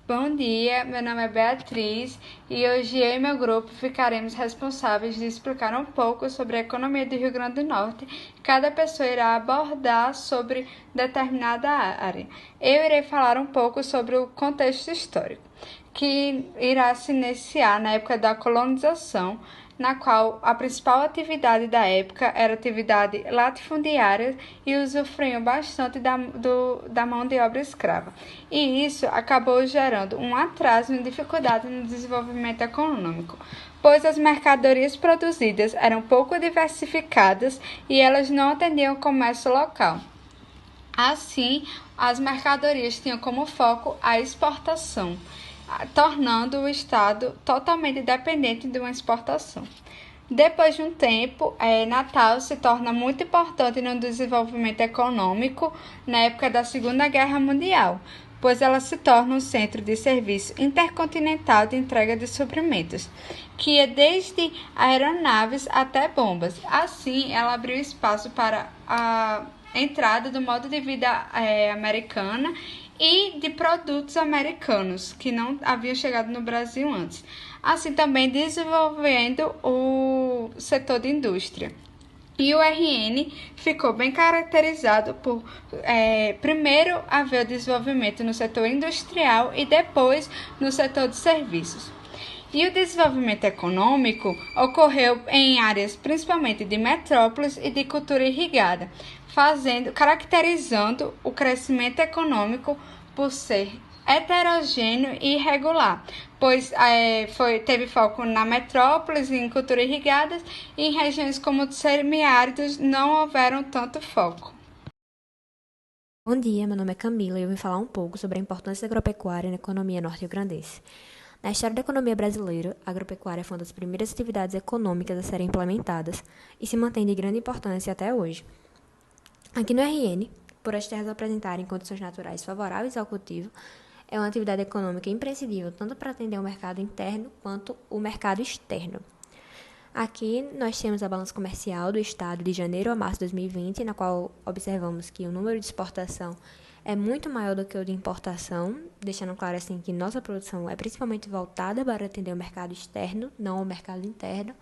Bom dia, meu nome é Beatriz e hoje eu e meu grupo ficaremos responsáveis de explicar um pouco sobre a economia do Rio Grande do Norte. Cada pessoa irá abordar sobre determinada área. Eu irei falar um pouco sobre o contexto histórico, que irá se iniciar na época da colonização, na qual a principal atividade da época era atividade latifundiária e usufruíam bastante da mão de obra escrava. E isso acabou gerando um atraso e dificuldade no desenvolvimento econômico, pois as mercadorias produzidas eram pouco diversificadas e elas não atendiam o comércio local. Assim, as mercadorias tinham como foco a exportação, tornando o Estado totalmente dependente de uma exportação. Depois de um tempo, Natal se torna muito importante no desenvolvimento econômico na época da Segunda Guerra Mundial, pois ela se torna um centro de serviço intercontinental de entrega de suprimentos, que é desde aeronaves até bombas. Assim, ela abriu espaço para a entrada do modo de vida americana e de produtos americanos que não haviam chegado no Brasil antes. Assim também desenvolvendo o setor de indústria. E o RN ficou bem caracterizado por, primeiro, haver o desenvolvimento no setor industrial e depois no setor de serviços. E o desenvolvimento econômico ocorreu em áreas principalmente de metrópoles e de cultura irrigada, caracterizando o crescimento econômico por ser heterogêneo e irregular, pois teve foco na metrópoles, em cultura irrigada, e em regiões como os semiáridos não houveram tanto foco. Bom dia, meu nome é Camila e eu vim falar um pouco sobre a importância da agropecuária na economia norte-riograndense. Na história da economia brasileira, a agropecuária foi uma das primeiras atividades econômicas a serem implementadas e se mantém de grande importância até hoje. Aqui no RN, por as terras apresentarem condições naturais favoráveis ao cultivo, é uma atividade econômica imprescindível tanto para atender o mercado interno quanto o mercado externo. Aqui nós temos a balança comercial do estado de janeiro a março de 2020, na qual observamos que o número de exportação é muito maior do que o de importação, deixando claro assim que nossa produção é principalmente voltada para atender o mercado externo, não o mercado interno.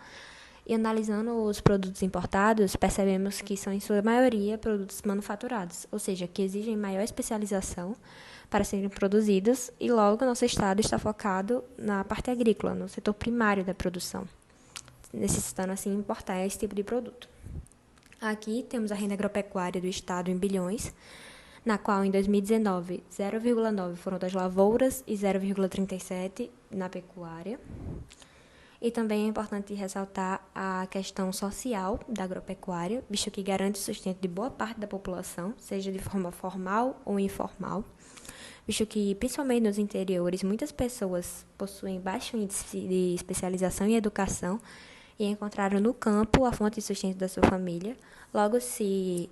E analisando os produtos importados, percebemos que são em sua maioria produtos manufaturados, ou seja, que exigem maior especialização para serem produzidos e logo nosso estado está focado na parte agrícola, no setor primário da produção, necessitando assim importar esse tipo de produto. Aqui temos a renda agropecuária do estado em bilhões, na qual em 2019 0,9 foram das lavouras e 0,37 na pecuária. E também é importante ressaltar a questão social da agropecuária, visto que garante o sustento de boa parte da população, seja de forma formal ou informal, visto que, principalmente nos interiores, muitas pessoas possuem baixo índice de especialização em educação e encontraram no campo a fonte de sustento da sua família. Logo, se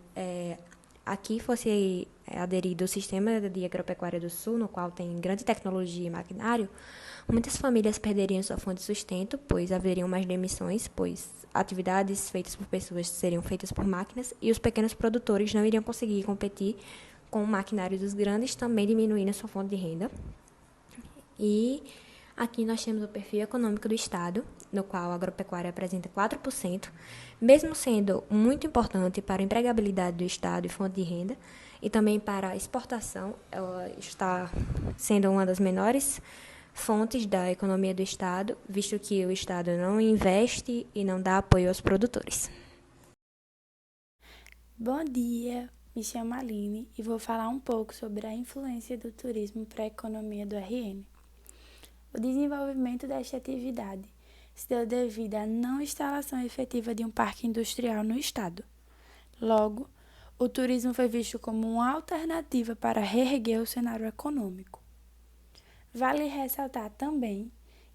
aqui fosse aderido o sistema de agropecuária do Sul, no qual tem grande tecnologia e maquinário, muitas famílias perderiam sua fonte de sustento, pois haveriam mais demissões, pois atividades feitas por pessoas seriam feitas por máquinas e os pequenos produtores não iriam conseguir competir com o maquinário dos grandes, também diminuindo a sua fonte de renda. E aqui nós temos o perfil econômico do Estado, no qual a agropecuária apresenta 4%, mesmo sendo muito importante para a empregabilidade do Estado e fonte de renda, e também para a exportação, ela está sendo uma das menores fontes da economia do Estado, visto que o Estado não investe e não dá apoio aos produtores. Bom dia, me chamo Aline e vou falar um pouco sobre a influência do turismo para a economia do RN. O desenvolvimento desta atividade se deu devido à não instalação efetiva de um parque industrial no estado. Logo, o turismo foi visto como uma alternativa para reerguer o cenário econômico. Vale ressaltar também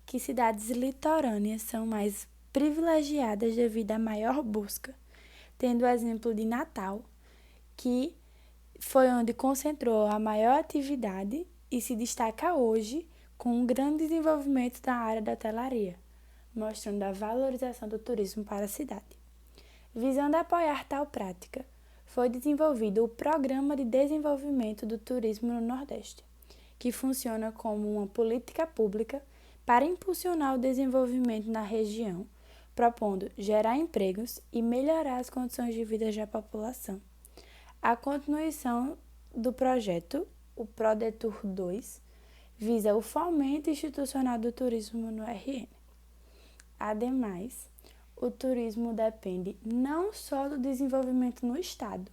que cidades litorâneas são mais privilegiadas devido à maior busca, tendo o exemplo de Natal, que foi onde concentrou a maior atividade e se destaca hoje com um grande desenvolvimento da área da hotelaria, mostrando a valorização do turismo para a cidade. Visando apoiar tal prática, foi desenvolvido o Programa de Desenvolvimento do Turismo no Nordeste, que funciona como uma política pública para impulsionar o desenvolvimento na região, propondo gerar empregos e melhorar as condições de vida da população. A continuação do projeto, o ProDetour 2, visa o fomento institucional do turismo no RN. Ademais, o turismo depende não só do desenvolvimento no estado,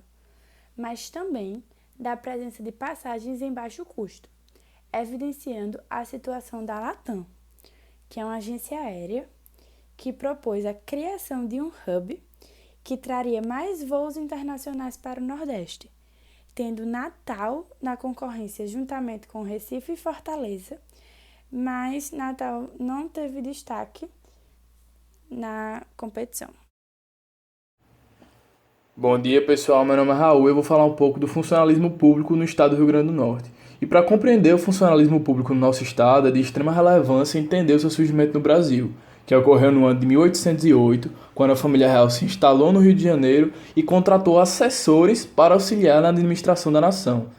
mas também da presença de passagens em baixo custo, evidenciando a situação da Latam, que é uma agência aérea que propôs a criação de um hub que traria mais voos internacionais para o Nordeste, tendo Natal na concorrência juntamente com Recife e Fortaleza, mas Natal não teve destaque na competição. Bom dia, pessoal. Meu nome é Raul e eu vou falar um pouco do funcionalismo público no estado do Rio Grande do Norte. E para compreender o funcionalismo público no nosso estado, é de extrema relevância entender o seu surgimento no Brasil, que ocorreu no ano de 1808, quando a família real se instalou no Rio de Janeiro e contratou assessores para auxiliar na administração da nação.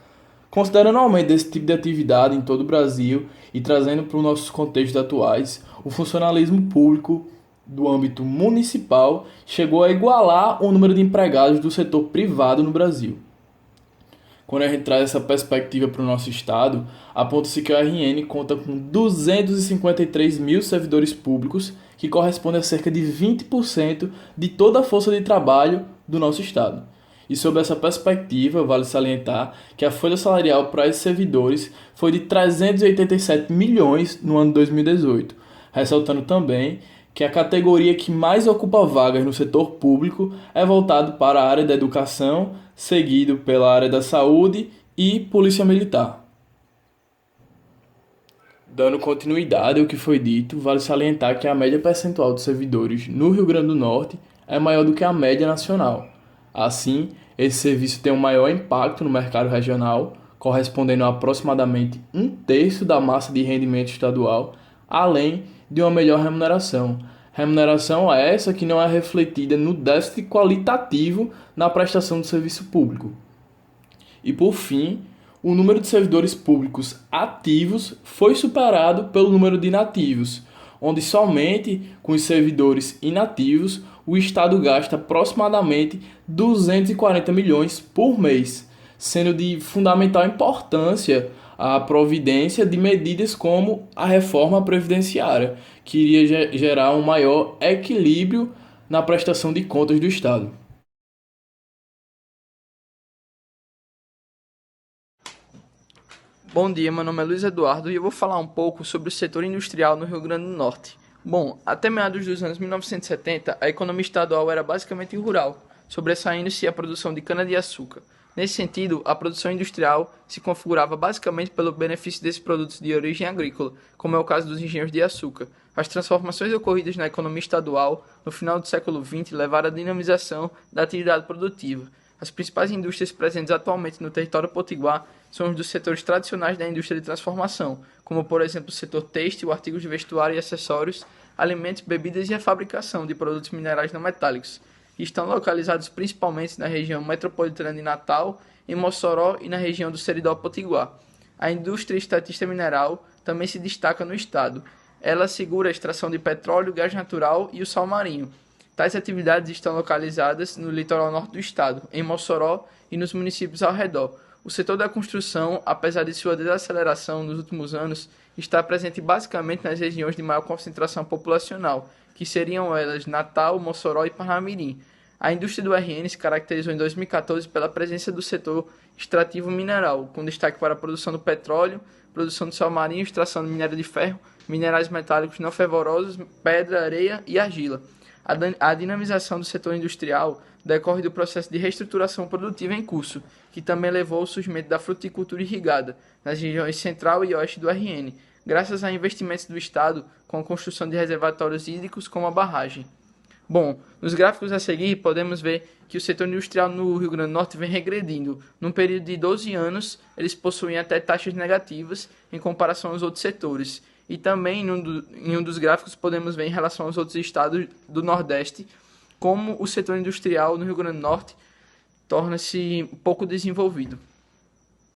Considerando o aumento desse tipo de atividade em todo o Brasil e trazendo para os nossos contextos atuais, o funcionalismo público do âmbito municipal chegou a igualar o número de empregados do setor privado no Brasil. Quando a gente traz essa perspectiva para o nosso estado, aponta-se que o RN conta com 253 mil servidores públicos, que corresponde a cerca de 20% de toda a força de trabalho do nosso estado. E sob essa perspectiva, vale salientar que a folha salarial para esses servidores foi de 387 milhões no ano de 2018, ressaltando também que a categoria que mais ocupa vagas no setor público é voltado para a área da educação, seguido pela área da saúde e polícia militar. Dando continuidade ao que foi dito, vale salientar que a média percentual de servidores no Rio Grande do Norte é maior do que a média nacional. Assim, esse serviço tem um maior impacto no mercado regional, correspondendo a aproximadamente 1/3 da massa de rendimento estadual, além de uma melhor remuneração. Remuneração essa que não é refletida no déficit qualitativo na prestação do serviço público. E por fim, o número de servidores públicos ativos foi superado pelo número de inativos, onde somente com os servidores inativos o Estado gasta aproximadamente 240 milhões por mês, sendo de fundamental importância a providência de medidas como a reforma previdenciária, que iria gerar um maior equilíbrio na prestação de contas do Estado. Bom dia, meu nome é Luiz Eduardo e eu vou falar um pouco sobre o setor industrial no Rio Grande do Norte. Bom, até meados dos anos 1970, a economia estadual era basicamente rural, sobressaindo-se a produção de cana-de-açúcar. Nesse sentido, a produção industrial se configurava basicamente pelo benefício desses produtos de origem agrícola, como é o caso dos engenhos de açúcar. As transformações ocorridas na economia estadual no final do século XX levaram à dinamização da atividade produtiva. As principais indústrias presentes atualmente no território potiguar são os dos setores tradicionais da indústria de transformação, como por exemplo o setor têxtil, artigos de vestuário e acessórios, alimentos, bebidas e a fabricação de produtos minerais não metálicos. Estão localizados principalmente na região metropolitana de Natal, em Mossoró e na região do Seridó Potiguar. A indústria estatista mineral também se destaca no estado. Ela assegura a extração de petróleo, gás natural e o sal marinho. Tais atividades estão localizadas no litoral norte do estado, em Mossoró e nos municípios ao redor. O setor da construção, apesar de sua desaceleração nos últimos anos, está presente basicamente nas regiões de maior concentração populacional, que seriam elas Natal, Mossoró e Parnamirim. A indústria do RN se caracterizou em 2014 pela presença do setor extrativo mineral, com destaque para a produção do petróleo, produção de sal marinho, extração de minério de ferro, minerais metálicos não fervorosos, pedra, areia e argila. A dinamização do setor industrial decorre do processo de reestruturação produtiva em curso, que também levou ao surgimento da fruticultura irrigada nas regiões central e oeste do RN, graças a investimentos do Estado com a construção de reservatórios hídricos como a barragem. Bom, nos gráficos a seguir podemos ver que o setor industrial no Rio Grande do Norte vem regredindo. Num período de 12 anos, eles possuem até taxas negativas em comparação aos outros setores. E também em um dos gráficos podemos ver em relação aos outros estados do Nordeste, como o setor industrial no Rio Grande do Norte torna-se pouco desenvolvido.